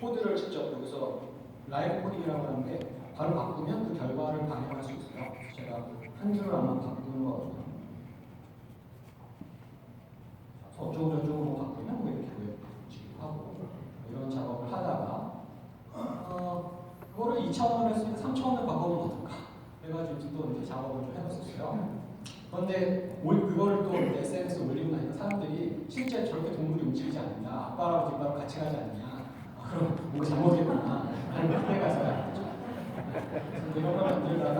코드를 직접 여기서 라이브 코딩이라고 하는데 바로 바꾸면 그 결과를 반영할 수 있어요. 제가 한 줄을 한번 바꾸는 거거든요. 어쩌고 저쩌고 바꾸면 뭐 이렇게 보여주기도 하고 이런 작업을 하다가 그거를 2차원으로 했으니까 3차원으로 바꿔보면 어떨까? 그래가지고 또 이렇게 작업을 좀 해봤었어요. 그런데 그거를 또 SNS에 올리고 나니까 사람들이 실제 저렇게 동물이 움직이지 않느냐, 아빠랑 뒷바로 같이 가지 않느냐, 그럼 뭔가 잘못했구나 하는 그때가 있어요. 그래서 이런 걸 만들다가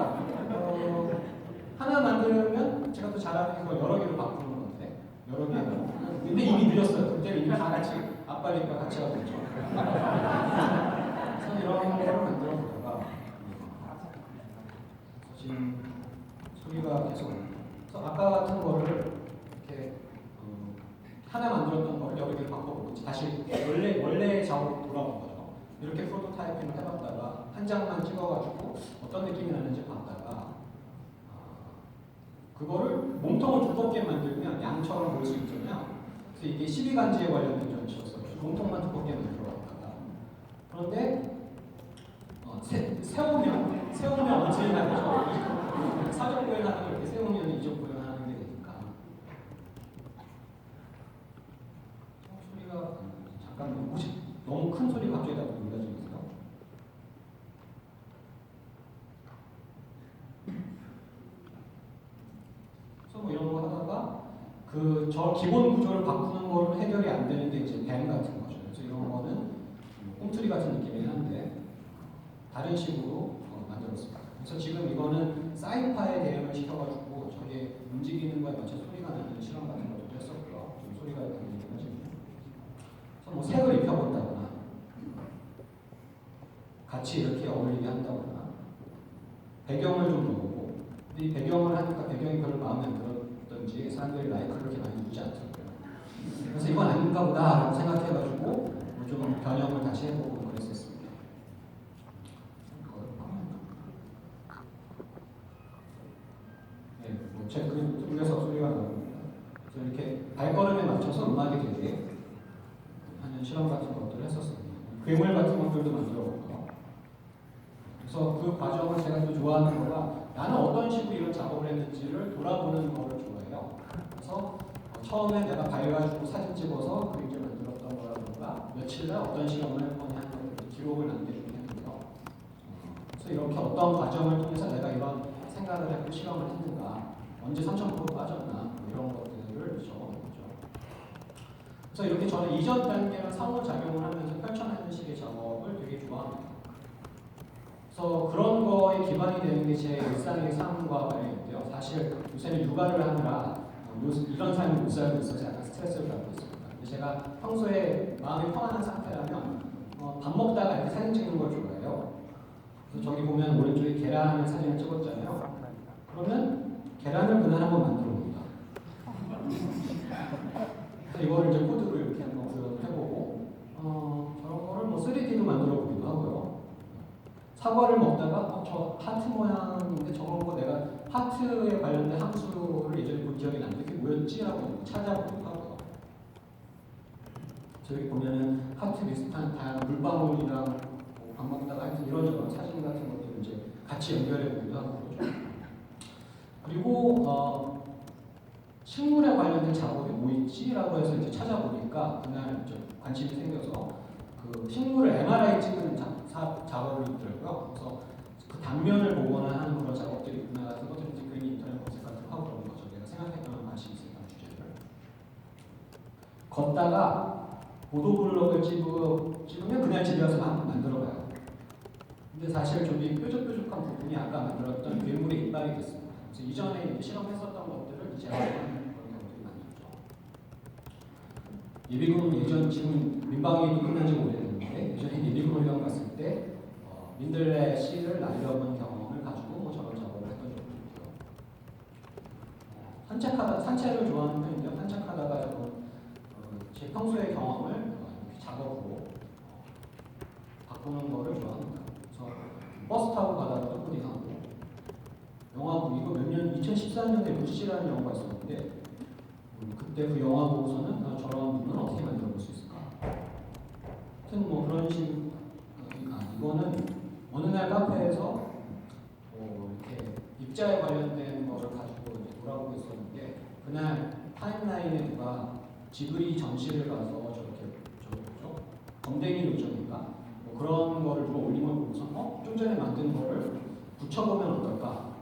하나 만들면 제가 또 잘하는 거 여러 개로 바꾸는 건데 여러 개로. 근데 이미 늦었어요. 그때 이미 다 같이 아빠니까 같이 하고 있죠. 그래서 이런 거를 만들어 보다가 지금 소리가 계속. 그래서 아까 같은 거를 이렇게 하나 만들었던 거를 여러 개로 바꿔보고 다시 원래 작업으로 돌아온 거죠. 이렇게 프로토타이핑을 해봤다가 한 장만 찍어가지고 어떤 느낌이 나는지 봤다가 그거를 몸통을 두껍게 만들면 양처럼 보일 수 있잖아요. 그래서 이게 12간지에 관련된 전시였어요. 몸통만 두껍게 만들어봤다가 그런데 세우면 언제 나죠? 사전 구현하는 걸 이렇게 세우면 이적 구현하는 게 되니까. 소리가 잠깐만 혹시 너무 큰 소리 갑자기 나고 놀라지겠어요? 그래서 뭐 이런 거 하다가 저 기본 구조를 바꾸는 거는 해결이 안 되는데 이제 뱀 같은 거죠. 그래서 이런 거는 꿈틀이 같은 느낌이긴 한데 다른 식으로 만들었습니다. 그래서 지금 이거는 사이파에 대응을 시켜가지고 저게 움직이는 거에 맞춰 소리가 나는 실험 같은 것도 했었고요. 좀 소리가 들리긴 하지만. 그래서 뭐 색을 입혀본다거나 같이 이렇게 어울리게 한다거나 배경을 좀 넣어보고 근데 이 배경을 하니까 배경이 별로 마음에 안 들었던지 사람들이 라이크를 그렇게 많이 주지 않더라고요. 그래서 이건 아닌가 보다 라고 생각해가지고 좀 변형을 다시 해보고 그랬었습니다. 제 그림 쪽에서 소리가 나옵니다. 그래서 이렇게 발걸음에 맞춰서 음악이 되게 하는 실험 같은 것들을 했었습니다. 괴물 같은 것들도 만들어보고 그래서 그 과정을 제가 또 좋아하는 거가 나는 어떤 식으로 이런 작업을 했는지를 돌아보는 거를 좋아해요. 그래서 처음에 내가 밝아주고 사진 찍어서 그림을 만들었던 거라든가 며칠 날 어떤 실험을 했거나 하는 것들 기록을 남겨주게 했는데요. 그래서 이렇게 어떤 과정을 통해서 내가 이런 생각을 했고 실험을 했는가 언제 3000% 빠졌나 뭐 이런 것들을 적어놓죠. 그래서 이렇게 저는 이전 단계랑 상호작용을 하면서 펼쳐내는 식의 작업을 되게 좋아합니다. 그래서 그런 거에 기반이 되는 게 제 일상의 삶과 관련인데요. 사실 요새는 육아를 하느라 이런 삶을 못 살고 있어서 약간 스트레스를 받고 있습니다. 근데 제가 평소에 마음이 편안한 상태라면 밥 먹다가 이렇게 사진 찍는 걸 좋아해요. 그래서 저기 보면 오른쪽에 계란을 사진을 찍었잖아요. 그러면 계란을 그날 한번 만들어 봅니다. 그래서 이거를 이제 코드로 이렇게 한번 구현을 해보고 저런 거를 뭐 3D도 만들어 보기도 하고요. 사과를 먹다가 저 하트 모양인데 저런 거 내가 하트에 관련된 함수를 예전에 본 기억이 나는데 그게 뭐였지? 하고 찾아보기도 하고요. 저기 보면은 하트 비슷한 다양한 물방울이랑 뭐 밥 먹다가 하여튼 이런저런 사진 같은 것들을 이제 같이 연결해 보기도 하고 그러죠. 그리고 식물에 관련된 작업이 뭐 있지라고 해서 이제 찾아보니까 그날 좀 관심이 생겨서 그 식물을 MRI 찍은 작업을 있더라고요. 그래서 그 단면을 보거나 하는 그런 작업들이 있구나 같은 것들을 이제 괜히 인터넷 검색 같은 거 하고 그런 거죠. 내가 생각했던 관심이 있었던 주제를 걷다가 보도블록을 찍으면 그날 집에 와서 한번 만들어봐요. 근데 사실 저기 뾰족뾰족한 부분이 아까 만들었던 괴물의 이빨이 됐습니다. 그래서 이전에 실험했었던 것들을 재활용하는 그런 경우들이 많았죠. 예비군 예전 지금 민방위도 끝난 지 오래됐는데 예전에 예비군을 갔을 때 민들레 씨를 날려본 경험을 가지고 뭐 저런 작업을 했던 적도 있고요. 산책을 좋아하는 편인데요. 산책하다가 저는 제 평소의 경험을 이렇게 작업으로 바꾸는 거를 좋아합니다. 그래서 버스 타고 가다가도 코딩하고 영화 이거 몇 년 2014년에 루시라는 영화가 있었는데 그때 그 영화 보고서는 저런 문은 어떻게 만들어 볼 수 있을까 하여튼 뭐 그런 이거는 어느 날 카페에서 이렇게 입자에 관련된 거를 가지고 이제 돌아보고 있었는데 그날 타임라인에 누가 지브리 전시를 가서 저렇게 뭐죠? 검댕이 요정인가? 뭐 그런 거를 누가 올린 걸 보고서 좀 전에 만든 거를 붙여보면 어떨까?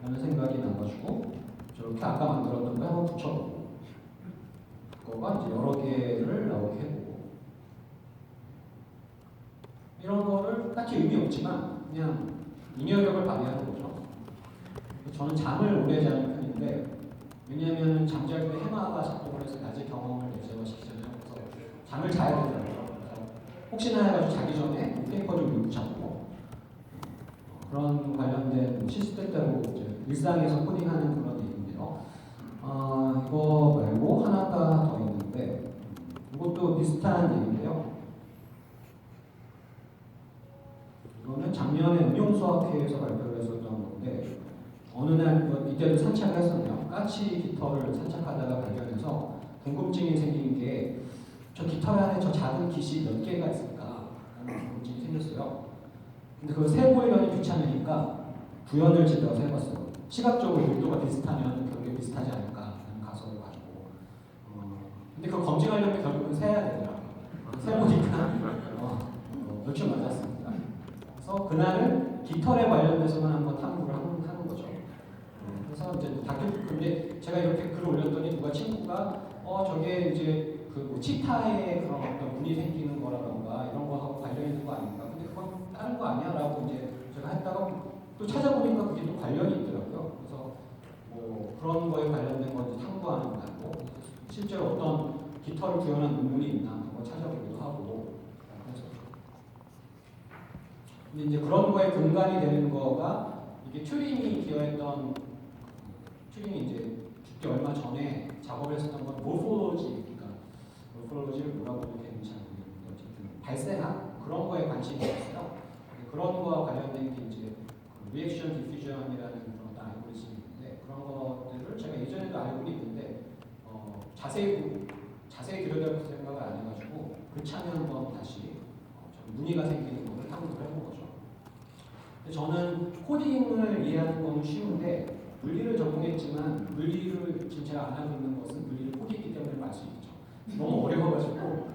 라는 생각이 나가지고 저렇게 아까 만들었던 거 한번 붙여보고 그거가 이제 여러 개를 나오게 해보고 이런 거를 딱히 의미 없지만 그냥 잉여력을 발휘하는 거죠. 저는 잠을 오래 자는 편인데 왜냐하면 잠잘 때 해마가 작동을 해서 낮의 경험을 내재화시키잖아요. 그래서 잠을 자야 되더라고요. 그래서 혹시나 해가지고 자기 전에 페이퍼 좀 읽고 자고 그런 관련된 시스템대로 이제 일상에서 코딩하는 그런 얘기인데요. 이거 말고 하나가 더 있는데 이것도 비슷한 얘기인데요. 이거는 작년에 응용수학회에서 발표를 했었던 건데 어느 날 이때도 산책을 했었네요. 까치 깃털을 산책하다가 발견해서 궁금증이 생긴 게 저 깃털 안에 저 작은 깃이 몇 개가 있을까 하는 궁금증이 생겼어요. 근데 그걸 세보려니 귀찮으니까 구현을 집어서 해봤어요. 시각적으로 밀도가 비슷하면 결국에 비슷하지 않을까 하는 가설을 가지고 근데 그걸 검증하려면 결국은 세야 되더라고요. 세보니까 얼추 맞았습니다. 그래서 그날은 깃털에 관련돼서만 한번 탐구를 하는 거죠. 그래서 이제 근데 제가 이렇게 글을 올렸더니 누가 친구가 저게 이제 뭐 치타의 그런 어떤 문이 생기는 거라던가 이런 거하고 관련 있는 거 아닌가? 근데 그건 다른 거 아니야라고 이제 제가 했다가 또 찾아보니까 그게 또 관련이 있더라고요. 그래서 뭐 그런 거에 관련된 거 이제 탐구하는 거고 실제로 어떤 깃털을 구현한 논문이 있나 그거 찾아보기도 하고 그래서 근데 이제 그런 거에 근간이 되는 거가 이게 튜링이 기여했던 튜링이 이제 죽기 얼마 전에 작업을 했었던 건 모포로지 모포로지를 뭐라고 얘기했는지 잘 모르겠는데 어쨌든 발생학 그런 거에 관심이 있어요. 그런 거와 관련된 게 이제 리액션 디퓨전이라는 그런 어떤 알고리즘인데 그런 것들을 제가 예전에도 알고 있는데 자세히 들여다볼 생각을 안 해가지고 그 참여 한번 다시 문의가 생기는 거를 탐구를 해본 거죠. 저는 코딩을 이해하는 건 쉬운데 물리를 전공했지만 물리를 지금 제가 안 하고 있는 것은 물리를 포기했기 때문에 알 수 있죠. 너무 어려워가지고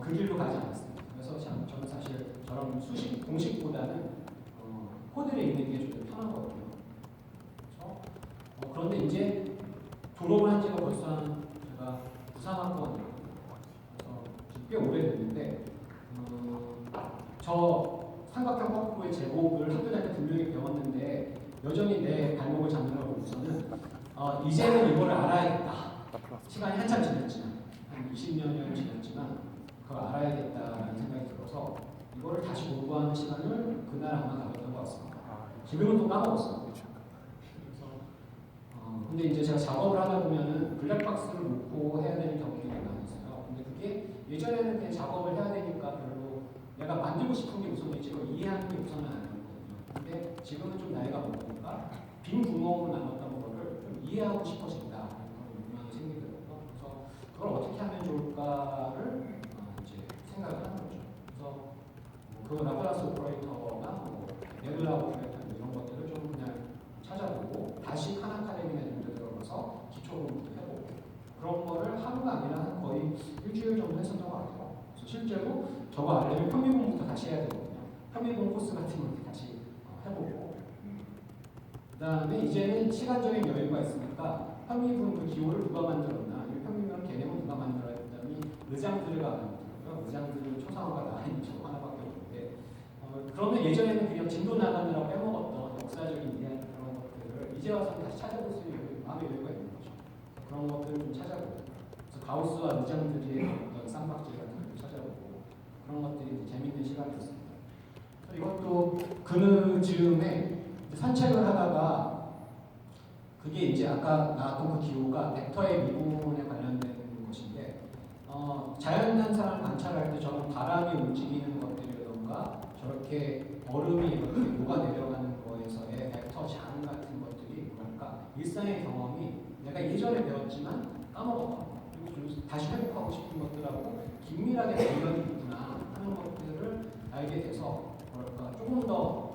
그 길로 가지 않았습니다. 그래서 저는 사실 저런 수식 공식보다는 코드를 읽는 게 좀 편하거든요. 그렇죠? 그런데 이제 졸업을 한 지가 벌써 제가 부산학과거든요. 그래서 꽤 오래됐는데 저 삼각형 거꾸로의 제곱을 학교 다닐 때 분명히 배웠는데 여전히 내 발목을 잡는 걸 보고서는 이제는 이거를 알아야겠다. 시간이 한참 지났지만 한 20년이 지났지만 그걸 알아야겠다라는 생각이 들어서 이거를 다시 공부하는 시간을 그날 아마 가졌던 것 같습니다. 지금은 또 까먹었어요. 그래서 근데 이제 제가 작업을 하다 보면은 블랙박스를 놓고 해야 되는 경우가 많이 있어요. 근데 그게 예전에는 그냥 작업을 해야 되니까 별로 내가 만들고 싶은 게 우선이지 그걸 이해하는 게 우선은 아니거든요. 근데 지금은 좀 나이가 먹으니까 빈 구멍을 남았던 거를 좀 이해하고 싶어진다 하는 욕망이 생기더라고요. 그래서 그걸 어떻게 하면 좋을까를 이제 생각을 하는 거죠. 그래서 그 라플라스 오퍼레이터나 뭐 네뷸라 오퍼레이터 이런 것들을 좀 그냥 찾아보고 다시 칸 아카데미나 이런 데 들어가서 기초 공부도 해보고 그런 거를 하루가 아니라 거의 일주일 정도 했었던 것 같아요. 그래서 실제로 저거 알려면 편미공부터 같이 해야 되거든요. 편미공 코스 같은 것도 같이 해보고 그 다음에 이제는 시간적인 여유가 있으니까 편미분 그 기호를 누가 만들었나 편미분 개념은 누가 만들었더니 의장들을 만들었고요. 의장들은 초상화가 나와 있는 저 하나밖에 없는데 그러면 예전에는 그냥 진도 나가느라 빼먹었던 역사적인 이해 그런 것들을 이제 와서 다시 찾아볼 수 있는 마음의 여유가 있는 거죠. 그런 것들을 좀 찾아보고 그래서 가우스와 의장들의 어떤 쌍박질 같은 걸 찾아보고 그런 것들이 재밌는 시간이었습니다. 이것도 그 즈음에 산책을 하다가 그게 이제 아까 나왔던 그 기호가 벡터의 미분에 관련된 것인데 자연현상을 관찰할 때 저는 바람이 움직이는 것들이라던가 저렇게 얼음이 이렇게 녹아내려가는 거에서의 벡터 장 같은 것들이 뭐랄까 일상의 경험이 내가 예전에 배웠지만 까먹었던 거 그리고 좀 다시 회복하고 싶은 것들하고 긴밀하게 관련이 있구나 하는 것들을 알게 돼서 뭐랄까 조금 더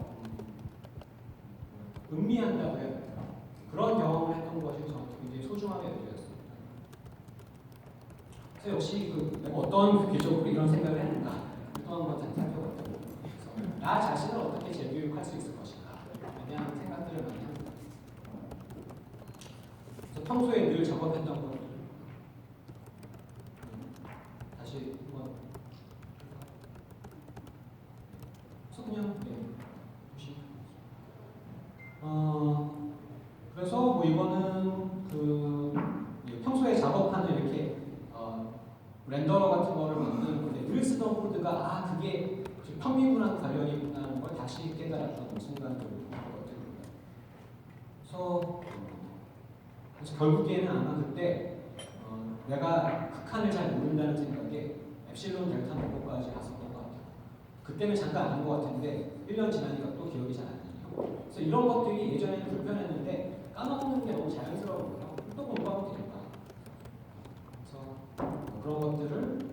음미한다고 해야 될까? 그런 경험을 했던 것이 저한테 굉장히 소중하게 느껴졌습니다. 그래서 역시 내가 어떤 계적으로 이런 생각을 했는가 또 한번 살펴봤고 나 자신을 어떻게 재교육할 수 있을 것인가 그냥 생각들을 많이 합니다. 그래서 평소에 늘 작업했던 것들 다시 한번 그래서 그냥 그래서 뭐 이거는 평소에 작업하는 이렇게 렌더러 같은 거를 만드는 건데 늘 쓰던 코드가 그게 평미분한 관련이 있다는 걸 다시 깨달았던 순간들을 것들입니다. 그래서 결국에는 아마 그때 내가 극한을 잘 모른다는 생각에 엡실론 델타 목표까지 갔었던 것 같아요. 그때는 잠깐 아는 것 같은데 1년 지나니까 또 기억이 잘 안 나요. 그래서 이런 것들이 예전에는 불편했는데 까먹는 게 너무 자연스러운 거예요. 또 공부하면 되니까. 그래서 그런 것들을 좀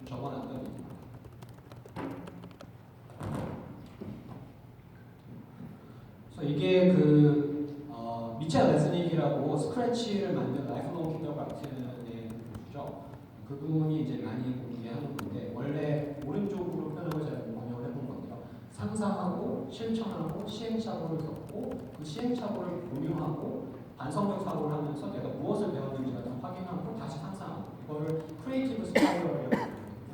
적어놨던 일입니다. 그래서 이게 미첼 레스닉이라고 스크래치를 만든 라이프롱 킨더가르텐의 교수죠. 그분이 이제 많이 공부하는 건데 원래 오른쪽으로 표현을 잘 번역을 해본 건데요. 상상하고 실천하고 시행착오를 겪고 그 시행착오를 공유하고 반성적 사고를 하면서 내가 무엇을 배웠는지가 좀 확인하고 다시 상상하고 이거를 크리에이티브 스파이럴이라고 합니다.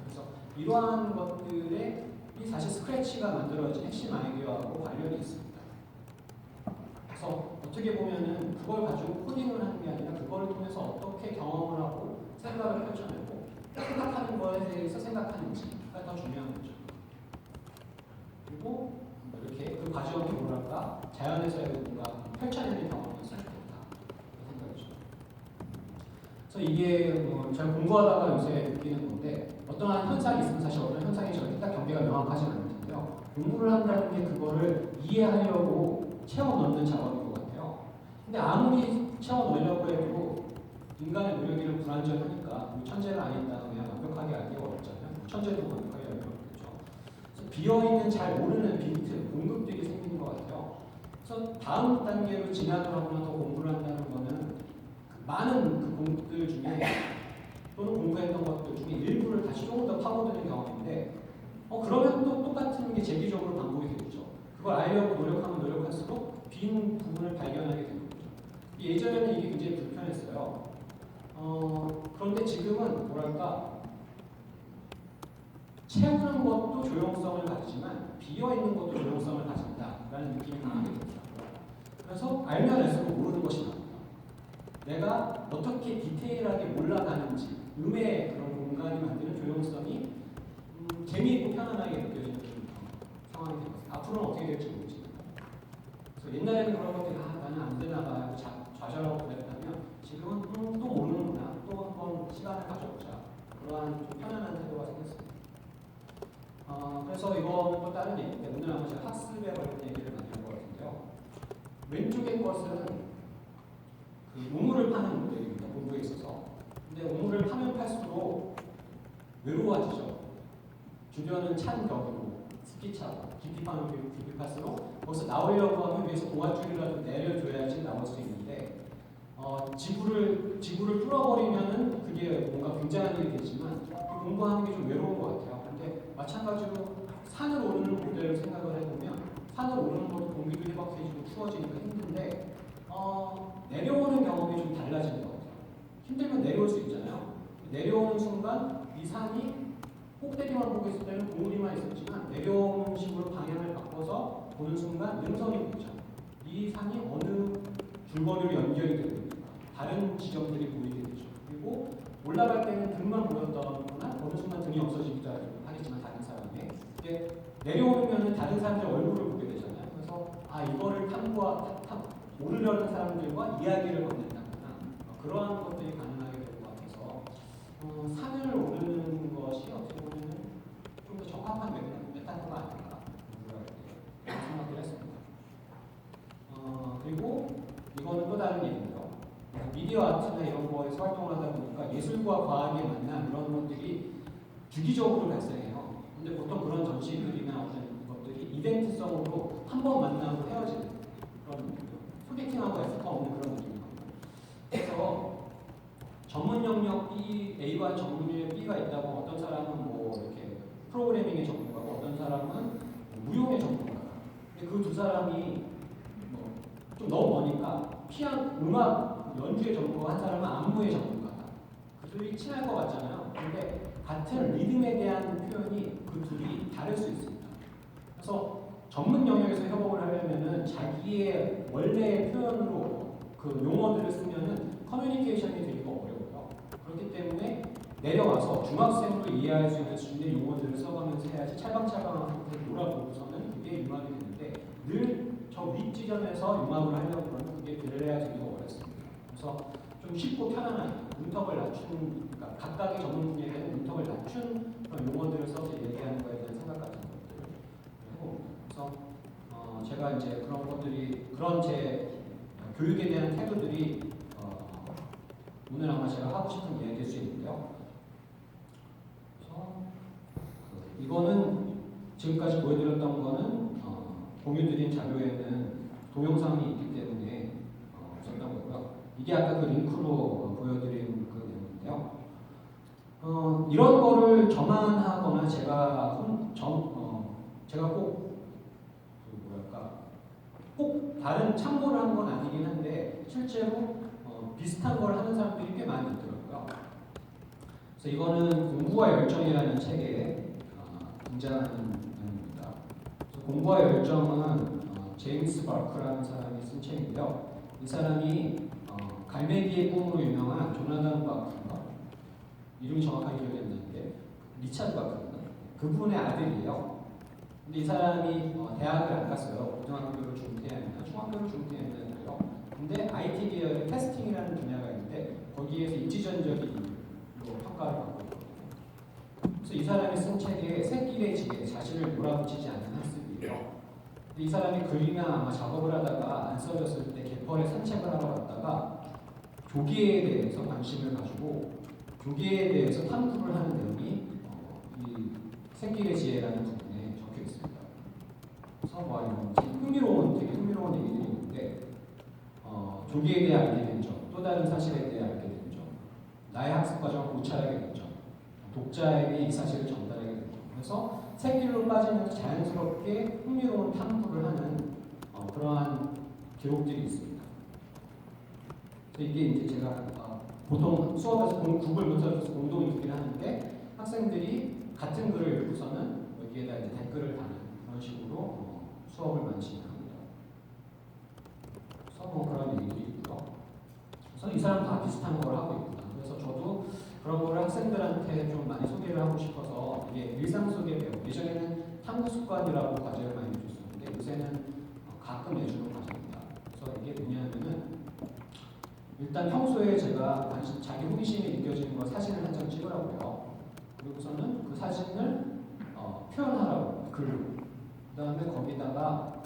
그래서 이러한 것들에 이 사실 스크래치가 만들어진 핵심 아이디어하고 관련이 있습니다. 그래서 어떻게 보면은 그걸 가지고 코딩을 하는 게 아니라 그걸 통해서 어떻게 경험을 하고 생각을 펼쳐내고 생각하는 거에 대해서 생각하는지가 더 중요한 거죠. 그리고 이렇게 그 과정이 뭐랄까 자연에서의 뭔가 펼쳐내는 경험이었을 때 생각이죠. 그래서 이게 제가 공부하다가 요새 느끼는 건데 어떠한 현상이 있으면 사실 어떤 현상이 저한테 딱 경계가 명확하지 않을 텐데요. 공부를 한다는 게 그거를 이해하려고 채워 넣는 작업인 것 같아요. 근데 아무리 채워 넣으려고 해도 인간의 노력이 불완전하니까 천재가 아니다 그냥 완벽하게 알기가 어렵잖아요. 천재도 완벽하게 알기가 어렵죠. 그래서 비어있는 잘 모르는 빈트, 공급들이 생기는 것 같아요. 그래서 다음 단계로 진학을 하거나 더 공부를 한다는 거는 많은 그 공부들 중에 또는 공부했던 것들 중에 일부를 다시 조금 더 파고드는 경험인데 그러면 또 똑같은 게 재기적으로 반복이 되겠죠. 그걸 알려고 노력하면 노력할수록 빈 부분을 발견하게 되는 거죠. 예전에는 이게 굉장히 불편했어요. 그런데 지금은 뭐랄까 채우는 것도 조용성을 가지지만 비어있는 것도 조용성을 가진다라는 느낌이 강하게 듭니다. 그래서 알면 알수록 모르는 것이 나옵니다. 내가 어떻게 디테일하게 올라가는지 음의 그런 공간이 만드는 조용성이 재미있고 편안하게 느껴지는 상황이 되는 것 같아요. 앞으로는 어떻게 될지 모르지만 그래서 옛날에는 그런 것들이 나는 안 되나 봐 좌절하고 그랬다면 지금은 또 모르는구나 또 한번 시간을 가져보자 그러한 좀 편안한 태도가 생겼습니다. 그래서 이거는 또 다른 얘기인데 오늘 아마 제가 학습에 관련된 얘기를 많이 한 것 같은데요. 왼쪽의 것은 그 우물을 파는 모델입니다. 공부에 있어서. 근데 우물을 파면 팔수록 외로워지죠. 주변은 찬 벽이고 습기 차고 깊이 파면 깊이 팔수록 거기서 나오려고 하면 위에서 동아줄이라도 내려줘야지 나올 수 있는데 지구를 뚫어버리면은 그게 뭔가 굉장한 일이 되지만 공부하는 게 좀 외로운 것 같아요. 근데 마찬가지로 산을 오르는 모델을 생각을 해보면 산을 오르는 것도 공기도 희박해지고 추워지니까 힘든데 내려오는 경험이 좀 달라지는 것 같아요. 힘들면 내려올 수 있잖아요. 내려오는 순간 이 산이 꼭대기만 보고 있을 때는 고무리만 있었지만 내려오는 식으로 방향을 바꿔서 보는 순간 능선이 보이죠. 이 산이 어느 줄거리로 연결이 되고 있는가 다른 지점들이 보이게 되죠. 그리고 올라갈 때는 등만 보였더구나 어느 순간 등이 없어지기도 하겠지만 다른 사람의 내려오면은 다른 사람들 얼굴을 보게 되잖아요. 그래서 이거를 오르려는 사람들과 이야기를 건넨다거나 그러한 것들이 가능하게 될 것 같아서 산을 오르는 것이 어떻게 보면 좀 더 적합한 메타포가 아닐까 그런 생각을 했습니다. 그리고 이거는 또 다른 얘기인데요. 미디어 아트나 이런 거에서 활동을 하다 보니까 예술과 과학이 만든 주기적으로 발생해요. 근데 보통 그런 전시들이나 어떤 것들이 이벤트성으로 한 번 만나고 헤어지는 그런 느낌. 소개팅하고 F가 없는 그런 느낌이거든요. 그래서 전문 영역 B, A와 전문 영역 B가 있다고 어떤 사람은 뭐 이렇게 프로그래밍의 전문가고 어떤 사람은 무용의 전문가. 근데 그 두 사람이 뭐 좀 너무 머니까 음악 연주의 전문가 한 사람은 안무의 전문가다. 그들이 친할 것 같잖아요. 근데 같은 리듬에 대한 표현이 그 둘이 다를 수 있습니다. 그래서 전문 영역에서 협업을 하려면은 자기의 원래의 표현으로 그 용어들을 쓰면은 커뮤니케이션이 되기가 어려워요. 그렇기 때문에 내려와서 중학생도 이해할 수 있는 수준의 용어들을 써가면서 해야지 찰방찰방한 상태로 놀아보고서는 그게 융합이 되는데 늘 저 윗지점에서 융합을 하려고 하면 그게 그래야 되기가 어렵습니다. 그래서 좀 쉽고 편안하게 문턱을 낮춘, 그러니까 각각의 전문 분야에는 문턱을 낮춘 그런 용어들을 써서 얘기하는 거에 대한 생각 같은 것들을 해봅니다. 그래서 제가 이제 그런 것들이 그런 제 교육에 대한 태도들이 오늘 아마 제가 하고 싶은 이야기일 수 있는데요. 그래서 이거는 지금까지 보여드렸던 거는 공유드린 자료에는 동영상이 있기 때문에 없었던 거고요. 이게 아까 그 링크로 보여드린 그 내용인데요. 이런 거를 저만 하거나 제가 꼭 다른 참고를 한 건 아니긴 한데 실제로 비슷한 걸 하는 사람들이 꽤 많이 있더라고요. 그래서 이거는 공부와 열정이라는 책에 등장하는 내용입니다. 공부와 열정은 제임스 바크라는 사람이 쓴 책이고요. 이 사람이 갈매기의 꿈으로 유명한 조나단 바크인가? 이름이 정확하게 기억이 안 나는데 리차드 바크인가? 그분의 아들이에요. 근데 이 사람이 대학을 안 갔어요. 고등학교를 중퇴했나 중학교를 중퇴했는데요. 근데 IT 계열의 테스팅이라는 분야가 있는데 거기에서 입지전적인 평가를 받고 있거든요. 그래서 이 사람이 쓴 책에 새길의 지혜, 자신을 몰아붙이지 않는 학습이에요. 근데 이 사람이 글이나 아마 작업을 하다가 안 써졌을 때 개펄에 산책을 하러 갔다가 조개에 대해서 관심을 가지고 조개에 대해서 탐구를 하는 내용이 이 새길의 지혜라는 부분에 적혀 있습니다. 그래서 뭐 되게 흥미로운 얘기들이 있는데 조개에 대해 알게 된 점, 또 다른 사실에 대해 알게 된 점, 나의 학습 과정을 고찰하게 된 점, 독자에게 이 사실을 전달하게 된 점. 그래서 새길로 빠지면서 자연스럽게 흥미로운 탐구를 하는 그러한 기록들이 있습니다. 이게 이제 제가 보통 수업에서 구글 문서에서 공동 읽기를 하는데 학생들이 같은 글을 읽고서는 여기에다 이제 댓글을 다는 그런 식으로 수업을 많이 진행합니다. 그래서 뭐 그런 얘기들이 있고요. 그래서 이 사람 다 비슷한 걸 하고 있구나. 그래서 저도 그런 거를 학생들한테 좀 많이 소개를 하고 싶어서 이게 일상 속에 배우고 예전에는 탐구 습관이라고 과제를 많이 줬었는데 요새는 가끔 내주는 과제입니다. 그래서 이게 뭐냐면은 일단 평소에 제가 자기 호기심이 느껴지는 걸 사진을 한 장 찍으라고요. 그리고서는 그 사진을 표현하라고 글로. 그 다음에 거기다가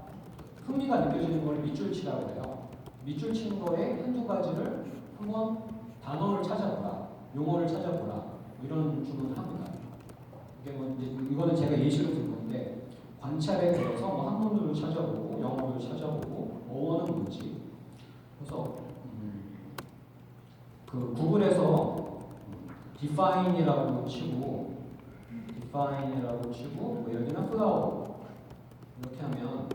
흥미가 느껴지는 걸 밑줄 치라고 해요. 밑줄 친 거에 한두 가지를 한번 단어를 찾아보라, 용어를 찾아보라 뭐 이런 주문을 합니다. 이게 뭐 이제 이거는 제가 예시로 든 건데 관찰에 대해서 뭐 한문으로 찾아보고 영어로 찾아보고 어원은 뭔지. 그래서 그 구글에서 define이라고 치고 뭐 예를 들면 flower 이렇게 하면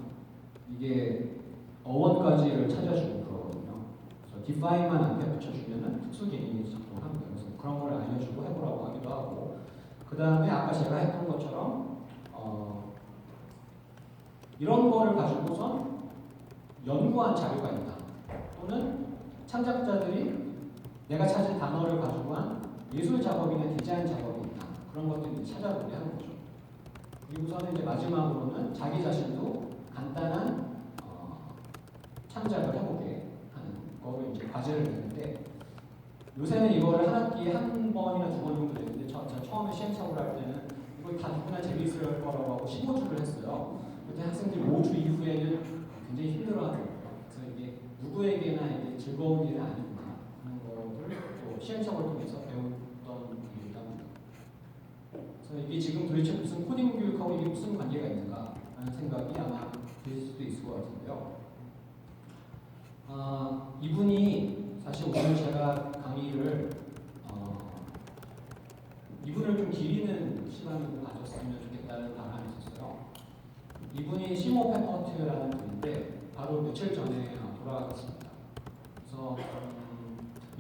이게 어원까지를 찾아주고 그러거든요. 그래서 define만 앞에 붙여주면은 특수 개념이 작동합니다. 그래서 그런 걸 알려주고 해보라고 하기도 하고 그 다음에 아까 제가 했던 것처럼 이런 거를 가지고선 연구한 자료가 있다. 또는 창작자들이 내가 찾은 단어를 가지고 한 예술 작업이나 디자인 작업이 있다. 그런 것들을 찾아보게 하는 거죠. 그리고서는 이제 마지막으로는 자기 자신도 간단한 창작을 해보게 하는 거를 이제 과제를 내는데 요새는 이거를 한 학기에 한 번이나 두 번 정도 내는데 제가 처음에 시행착오를 할 때는 이거 다 누구나 재미있을 거라고 하고 15주를 했어요. 그때 학생들이 5주 이후에는 굉장히 힘들어하더라고요. 그래서 이게 누구에게나 이게 즐거운 일은 아니구나 하는 거를 또 시행착오를 통해서 배웠던 일이기도 합니다. 그래서 그래서 이게 지금 도대체 무슨 코딩 교육하고 이게 무슨 관계가 있는가 하는 생각이 아마 드실 수도 있을 것 같은데요. 이분이 사실 오늘 제가 강의를 이분을 좀 기리는 시간을 가졌으면 좋겠다는 바람이 있었어요. 이분이 시모 페퍼트라는 분인데 바로 며칠 전에 돌아가셨습니다. 그래서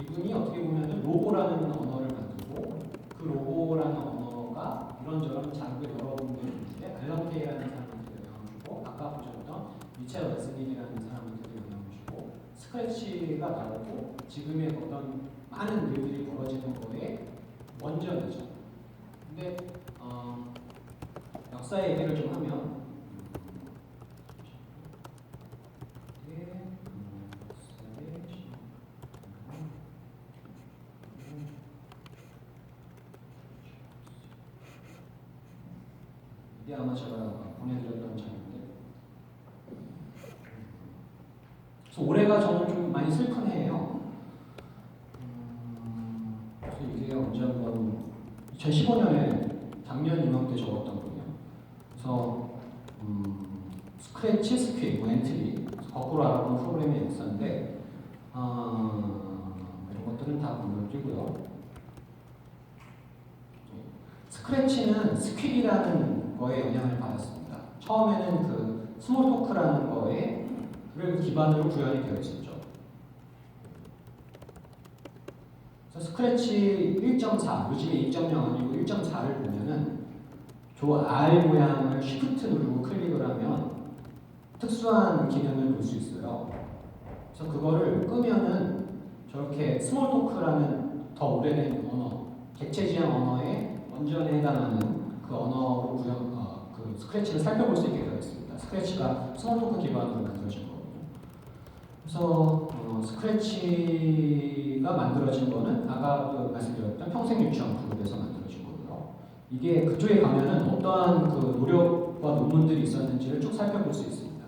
이분이 어떻게 보면 로고라는 언어를 만들고 그 로고라는 언어가 이런저런 자극을 여러분들 중에 앨런 케이라는 사람한테 영향을 주고 아까 보셨던 미첼 웨슬링이라는 사람한테도 영향을 주고 스크래치가 나오고 지금의 어떤 많은 일들이 벌어지는 거에 원전이죠. 근데 역사 얘기를 좀 하면 이게 아마 제가 보내드렸던 자료인데 그래서 올해가 저는 좀 많이 슬픈 해예요. 그래서 이게 언제 한번 2015년에 작년 이맘때 적었던 거예요. 그래서 스크래치, 스퀴, 엔트리 거꾸로 알아보는 프로그램의 역사인데 이런 것들은 다 건너뛰고요. 스크래치는 스퀴이라는 거에 영향을 받았습니다. 처음에는 그 스몰 토크라는 거에 그걸 기반으로 구현이 되어 있었죠. 그래서 스크래치 1.4, 요즘에 2.0 아니고 1.4를 보면은 저 R 모양을 Shift 누르고 클릭을 하면 특수한 기능을 볼 수 있어요. 그래서 그거를 끄면은 저렇게 스몰 토크라는 더 오래된 언어, 객체 지향 언어의 원전에 해당하는 그 언어로 그 스크래치를 살펴볼 수 있게 되어 있습니다. 스크래치가 스몰 토크 기반으로 만들어진 거거든요. 그래서 스크래치가 만들어진 거는 아까도 말씀드렸던 평생 유치원 그룹에서 만들어진 거고요. 이게 그쪽에 가면은 어떠한 그 노력과 논문들이 있었는지를 쭉 살펴볼 수 있습니다.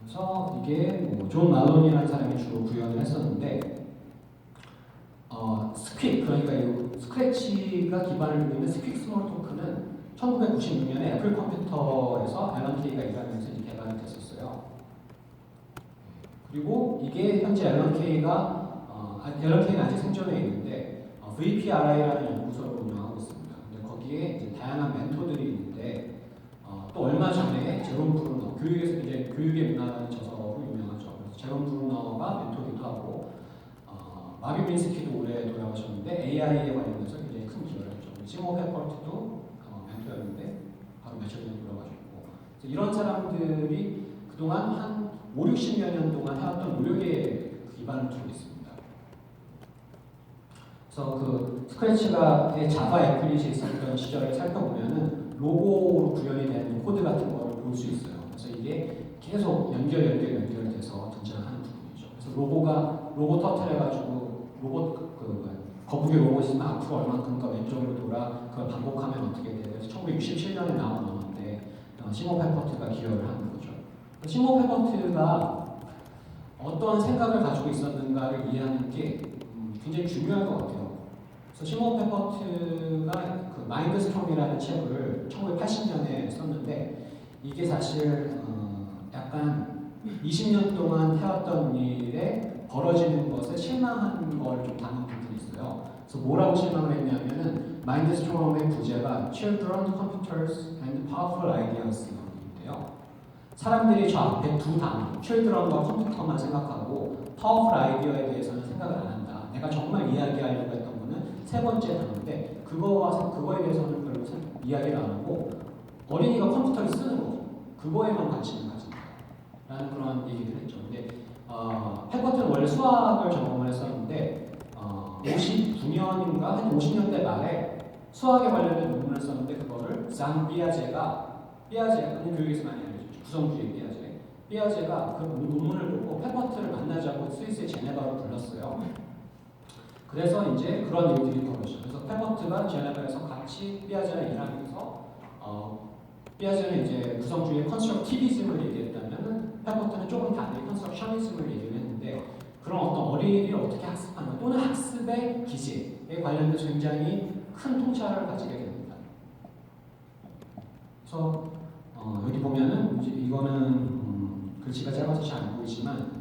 그래서 이게 존 말론이라는 사람이 주로 구현을 했었는데 스퀵, 그러니까 이 스크래치가 기반을 두고 있는 스퀵 스몰 토크는 1996년에 애플 컴퓨터에서 앨런 케이가 일하면서 개발이 됐었어요. 그리고 이게 현재 앨런 케이가 아직 생존해 있는데 VPRI라는 연구소를 운영하고 있습니다. 근데 거기에 이제 다양한 멘토들이 있는데 또 얼마 전에 제롬 브루너, 교육에서 이제 교육의 문화라는 저서로 유명하죠. 그래서 제롬 브루너가 멘토기도 하고 마비 민스키도 올해 돌아가셨는데 AI에 관련해서 굉장히 큰 기여를 했죠. 시모 페퍼트도 멘토였는데 바로 며칠 전에 돌아가셨고 이런 사람들이 그동안 한 5, 60여 년 동안 해왔던 노력에 기반을 두고 있습니다. 그래서 그 스크래치가의 자바 애플릿이 있었던 시절을 살펴보면은 로고로 구현이 된 코드 같은 거를 볼 수 있어요. 그래서 이게 계속 연결돼서 등장하는 부분이죠. 그래서 로고 터트려가지고 거북이 로봇 있으면 앞으로 얼만큼과 왼쪽으로 돌아 그걸 반복하면 어떻게 돼요? 그래서 1967년에 나온 언어인데 시모 페퍼트가 기여를 하는 거죠. 시모 페퍼트가 어떤 생각을 가지고 있었는가를 이해하는 게 굉장히 중요할 것 같아요. 그래서 시모 페퍼트가 그 마인드스톰이라는 책을 1980년에 썼는데 이게 사실 약간 20년 동안 해왔던 일에 벌어지는 것에 실망한 걸 좀 담은 부분이 있어요. 그래서 뭐라고 실망을 했냐면은 마인드스톰의 부제가 Children, Computers and Powerful Ideas인데요. 사람들이 저 앞에 두 단어, Children과 컴퓨터만 생각하고 Powerful Idea에 대해서는 생각을 안 한다. 내가 정말 이야기하려고 했던 거는 세 번째 단어인데 그거에 대해서는 별로 이야기를 안 하고 어린이가 컴퓨터를 쓰는 거 그거에만 관심을 가진다. 라는 그런 얘기를 했죠. 근데 페퍼트는 원래 수학을 전공을 했었는데 59년인가 한 50년대 말에 수학에 관련된 논문을 썼는데 그거를 장 삐아제가 교육에서 많이 알려줬죠. 구성주의 삐아제가 그 논문을 보고 페퍼트를 만나자고 스위스의 제네바로 불렀어요. 그래서 이제 그런 일들이 벌어졌죠. 그래서 페퍼트가 제네바에서 같이 삐아제랑 일하면서 삐아제는 이제 구성주의 컨스트럭티비즘을 얘기했다면 페퍼트는 조금 다르게 컨스트럭셔니즘을 얘기를 했는데 그런 어떤 어린이를 어떻게 학습하는 또는 학습의 기제에 관련돼서 굉장히 큰 통찰을 가지게 됩니다. 그래서 여기 보면은 이제 이거는 글씨가 짧아서 잘 안 보이지만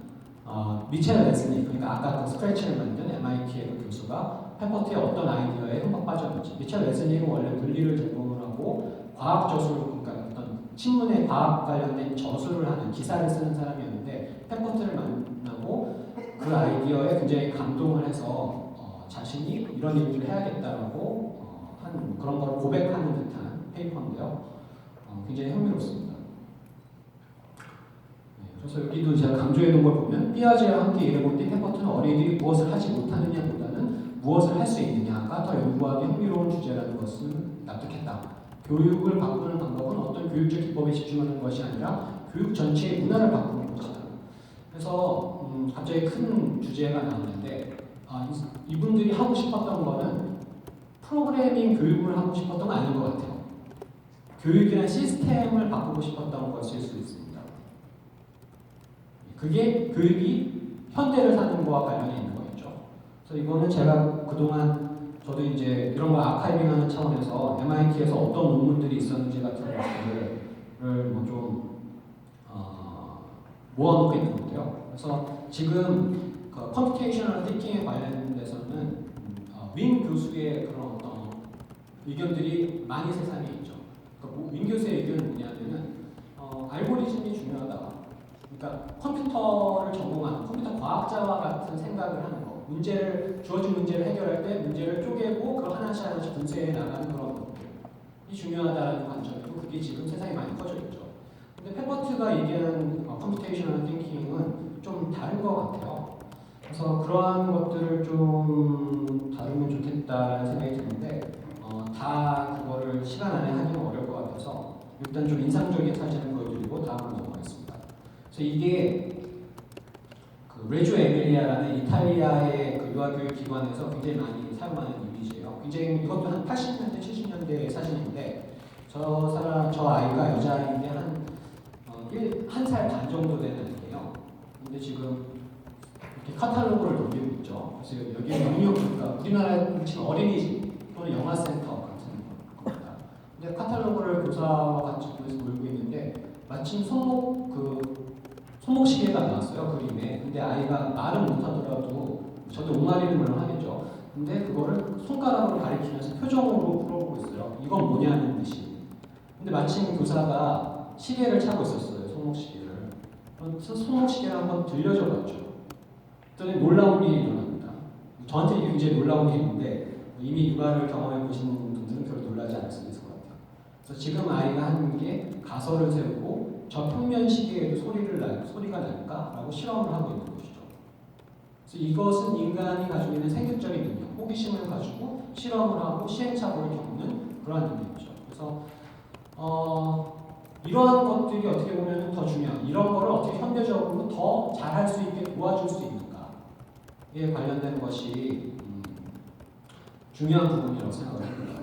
미첼 레슬리, 그러니까 아까 그 스크래치를 만든 MIT의 그 교수가 페퍼트의 어떤 아이디어에 흠뻑 빠졌는지. 미첼 레슬리는 원래 물리를 전공을 하고 과학 저술, 그러니까 어떤 신문에 과학 관련된 저술을 하는 기사를 쓰는 사람이었는데 페퍼트를 만나고 그 아이디어에 굉장히 감동을 해서 자신이 이런 일을 해야겠다라고 한 그런 걸 고백하는 듯한 페이퍼인데요. 굉장히 흥미롭습니다. 그래서 여기도 제가 강조해놓은 걸 보면 피아제와 함께 일해볼 때 페퍼트는 어린이들이 무엇을 하지 못하느냐보다는 무엇을 할 수 있느냐가 더 연구하기 흥미로운 주제라는 것을 납득했다. 교육을 바꾸는 방법은 어떤 교육적 기법에 집중하는 것이 아니라 교육 전체의 문화를 바꾸는 것이다. 그래서 갑자기 큰 주제가 나오는데 이분들이 하고 싶었던 거는 프로그래밍 교육을 하고 싶었던 건 아닌 것 같아요. 교육이라는 시스템을 바꾸고 싶었던 것일 수 있습니다. 그게 교육이 현대를 사는 것과 관련이 있는 거겠죠. 그래서 이거는 제가 그동안 저도 이제 이런 걸 아카이빙하는 차원에서 MIT에서 어떤 논문들이 있었는지 같은 것들을 뭐좀 모아놓고 있는 건데요. 그래서 지금 그 컴퓨테이셔널 띵킹에 관련돼서는 윈 교수의 그런 어떤 의견들이 많이 세상에 있죠. 그러니까 윈 교수의 의견은 뭐냐면은 알고리즘이 중요하다. 그러니까 컴퓨터를 전공하는 컴퓨터 과학자와 같은 생각을 하는 거. 주어진 문제를 해결할 때 문제를 쪼개고 그걸 하나씩 분쇄해 나가는 그런 것들이 중요하다는 관점이고 그게 지금 세상에 많이 퍼져 있죠. 근데 페퍼트가 얘기하는 컴퓨테이셔널 띵킹은 좀 다른 것 같아요. 그래서 그러한 것들을 좀 다루면 좋겠다라는 생각이 드는데 다 그거를 시간 안에 하기는 어려울 것 같아서 일단 좀 인상적인 사진을 보여드리고 다음으로 넘어가겠습니다. 그래서 이게 그 레조 에밀리아라는 이탈리아의 그 유아교육 기관에서 굉장히 많이 사용하는 이미지예요. 굉장히 이것도 한 80년대, 70년대 사진인데 저 아이가 여자아이인데 한 살 반 정도 되는 아이예요. 근데 지금 이렇게 카탈로그를 돌리고 있죠. 그래서 여기에 그러니까 우리나라에 치면 어린이집 또는 영화센터 같은 겁니다. 근데 카탈로그를 교사와 같이 보면서 놀고 있는데 마침 손목시계가 나왔어요, 그림에. 근데 아이가 말은 못하더라도 저도 옹알이는 물론 하겠죠. 근데 그거를 손가락으로 가리키면서 표정으로 풀어보고 있어요. 이건 뭐냐는 듯이. 근데 마침 교사가 시계를 차고 있었어요, 손목시계를. 그래서 손목시계를 한번 들려줘 봤죠. 그랬더니 놀라운 일이 일어납니다. 저한테 이게 굉장히 놀라운 일인데 이미 육아를 경험해 보신 분들은 별로 놀라지 않을 수 있을 것 같아요. 그래서 지금 아이가 하는 게 가설을 세우고 저 평면 시계에도 소리가 날까라고 실험을 하고 있는 것이죠. 그래서 이것은 인간이 가지고 있는 생물적인 능력, 호기심을 가지고 실험을 하고 시행착오를 겪는 그러한 능력이죠. 그래서 이러한 것들이 어떻게 보면 더 중요한, 이런 거를 어떻게 현대적으로 더 잘할 수 있게 도와줄 수 있는가에 관련된 것이 중요한 부분이라고 생각을 합니다.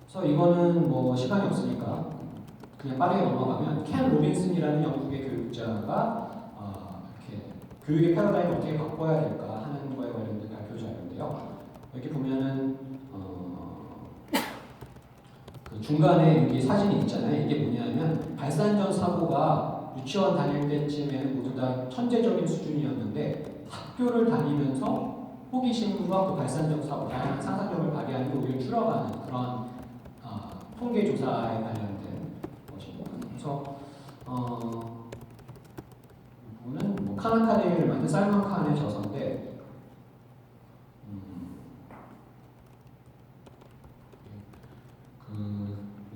그래서 이거는 뭐 시간이 없으니까 그냥 빠르게 넘어가면 켄 로빈슨이라는 영국의 교육자가 이렇게 교육의 패러다임을 어떻게 바꿔야 될까 하는 거에 관련된 발표 자료인데요. 여기 보면은 그 중간에 여기 사진이 있잖아요. 이게 뭐냐면 발산전 사고가 유치원 다닐 때쯤에는 모두 다 천재적인 수준이었는데 학교를 다니면서 호기심과 그 발산적 사고, 다양한 상상력을 발휘하는 게 오히려 줄어가는 그런 통계 조사에 관련된 것입니다. 그래서 이거는 뭐 칸 아카데미를 만든 살만 칸의 저서인데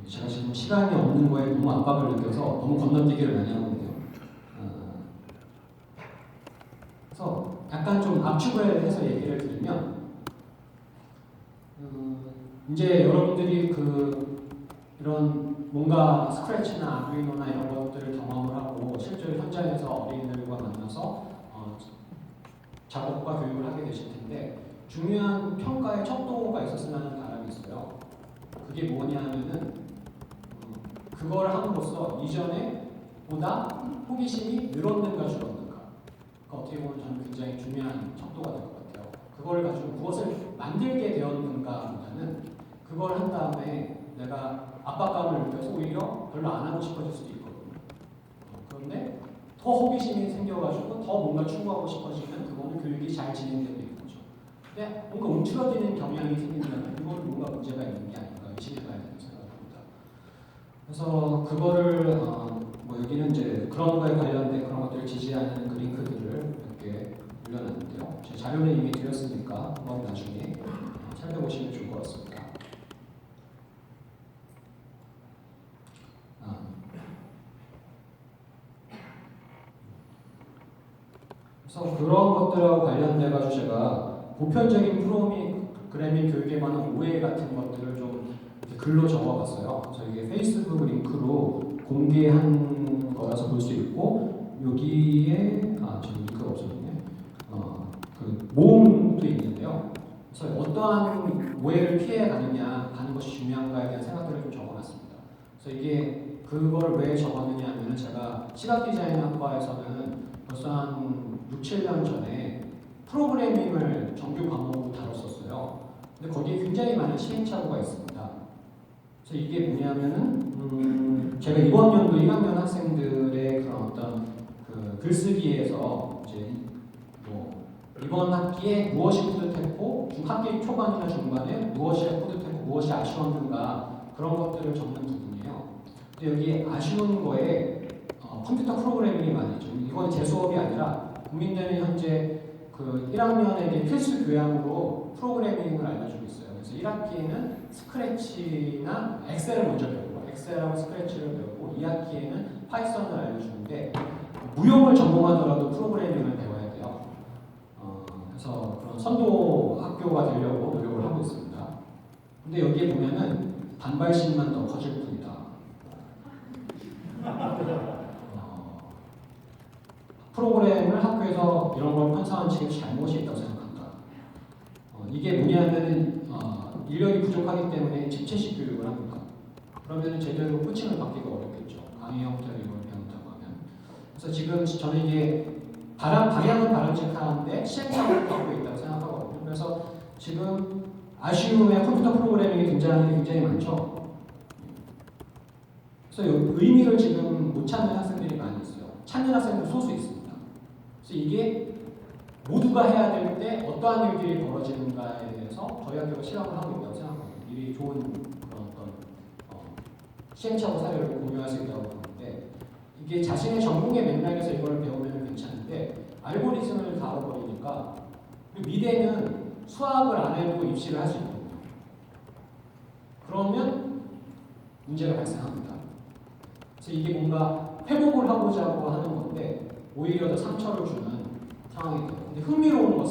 제가 지금 시간이 없는 거에 너무 압박을 느껴서 너무 건너뛰기를 많이 하고 있네요. 그래서 약간 좀 압축을 해서 얘기를 드리면 이제 여러분들이 이런 뭔가 스크래치나 아두이노나 이런 것들을 경험을 하고 실제로 현장에서 어린이들과 만나서 작업과 교육을 하게 되실 텐데 중요한 평가의 척도가 있었으면 하는 바람이 있어요. 그게 뭐냐면은 그걸 함으로써 이전에 보다 호기심이 늘었는가 줄었는가. 어떻게 보면 저는 굉장히 중요한 척도가 될 것 같아요. 그걸 가지고 무엇을 만들게 되었는가보다는 그걸 한 다음에 내가 압박감을 느껴서 오히려 별로 안 하고 싶어질 수도 있거든요. 그런데 더 호기심이 생겨가지고 더 뭔가 추구하고 싶어지면 그거는 교육이 잘 진행되고 있는 거죠. 근데 뭔가 움츠러드는 경향이 생긴다면 이건 뭔가 문제가 있는 게 아닌가 의심해봐야 되는 생각입니다. 그래서 그거를 뭐 여기는 이제 그런 거에 관련된 그런 것들을 지지하는 그 링크들을 몇 개 올려놨는데요. 제 자료는 이미 드렸으니까 한번 나중에 살펴보시면 좋을 것 같습니다. 그래서 그런 것들하고 관련돼가지고 제가 보편적인 프로그래밍 교육에 관한 오해 같은 것들을 좀 글로 적어봤어요. 그래서 이게 페이스북 링크로 공개한 거라서 볼 수 있고 여기에 지금 링크가 없었네. 그 모음도 있는데요. 그래서 어떠한 오해를 피해 가는 것이 중요한가에 대한 생각들을 좀 적어놨습니다. 그래서 이게 그걸 왜 적었느냐 하면 제가 시각 디자인 학과에서는 벌써 한 6, 7년 전에 프로그래밍을 정규 과목으로 다뤘었어요. 근데 거기에 굉장히 많은 시행착오가 있습니다. 그래서 이게 뭐냐면은 제가 이번 연도 1학년 학생들의 그런 어떤 그 글쓰기에서 이제 뭐 이번 학기에 무엇이 뿌듯했고 학기 초반이나 중반에 무엇이 뿌듯했고 무엇이 아쉬웠는가 그런 것들을 적는 부분이에요. 근데 여기 아쉬운 거에 컴퓨터 프로그래밍이 많이 있죠. 이건 제 수업이 아니라 국민대는 현재 그 1학년에게 필수 교양으로 프로그래밍을 알려주고 있어요. 그래서 1학기에는 스크래치나 엑셀을 먼저 배우고 엑셀하고 스크래치를 배우고 2학기에는 파이썬을 알려주는데 무용을 전공하더라도 프로그래밍을 배워야 돼요. 그래서 그런 선도 학교가 되려고 노력을 하고 있습니다. 근데 여기에 보면은 반발심만 더 커질 뿐이다. 프로그램을 학교에서 이런 걸 편성한 책임 잘못이 있다고 생각한다. 이게 뭐냐면은 인력이 부족하기 때문에 집체식 교육을 합니다. 그러면은 제대로 코칭을 받기가 어렵겠죠. 강의 형태로 이걸 배운다고 하면. 그래서 지금 저는 이게 방향은 바람직한데 시행착오를 겪고 있다고 생각하거든요. 그래서 지금 아쉬움에 컴퓨터 프로그래밍이 등장하는 게 굉장히 많죠. 그래서 의미를 지금 못 찾는 학생들이 많이 있어요. 찾는 학생도 소수 있습니다. 그래서 이게 모두가 해야 될 때 어떠한 일들이 벌어지는가에 대해서 저희 학교가 실험을 하고 있다고 생각합니다. 미리 좋은 그런 어떤 시행착오 사례를 공유할 수 있다고 보는데 이게 자신의 전공의 맥락에서 이걸 배우면 괜찮은데 알고리즘을 다뤄버리니까 미래는 수학을 안 해도 입시를 할 수 있거든요. 그러면 문제가 발생합니다. 그래서 이게 뭔가 회복을 하고자 하는 건데 오히려 더 상처를 주는 상황이 돼요. 근데 흥미로운 것은